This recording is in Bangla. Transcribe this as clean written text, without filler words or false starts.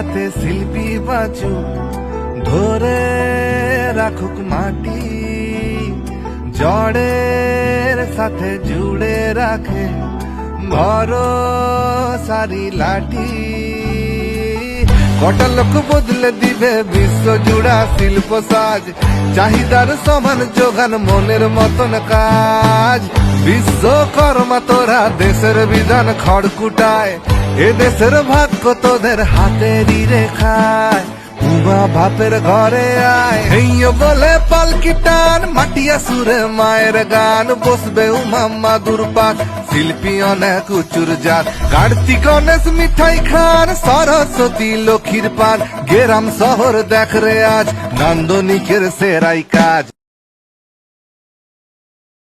হাতে শিল্পী বাঁচু ধরে রাখুক মাটি, জড়ের সাথে জুড়ে রাখে ভরসারি লাঠি। কটা লোক বদলে দিবে বিশ্ব জুড়া শিল্প সাজ, চাহিদার সমান যোগান মনের মতন কাজ। বিশ্বকর্মা তোরা দেশের বিধান খড়কুটায়, এ দেশের ভাগ্য তোদের হাতেরই রেখায়। উমা বাপের ঘরে আয় হেইয়ো বলে পালকি টান, মাটিয়া সুরে মায়ের গান বসবে উমা মাদুর পান। শিল্পী অনেক উঁচুর জাত, কার্তিক গণেশ মিঠাই খান, সরস্বতী লক্ষ্মীর পান। গ্রাম শহর দেখ রে আজ নান্দনিকের সেরাই কাজ।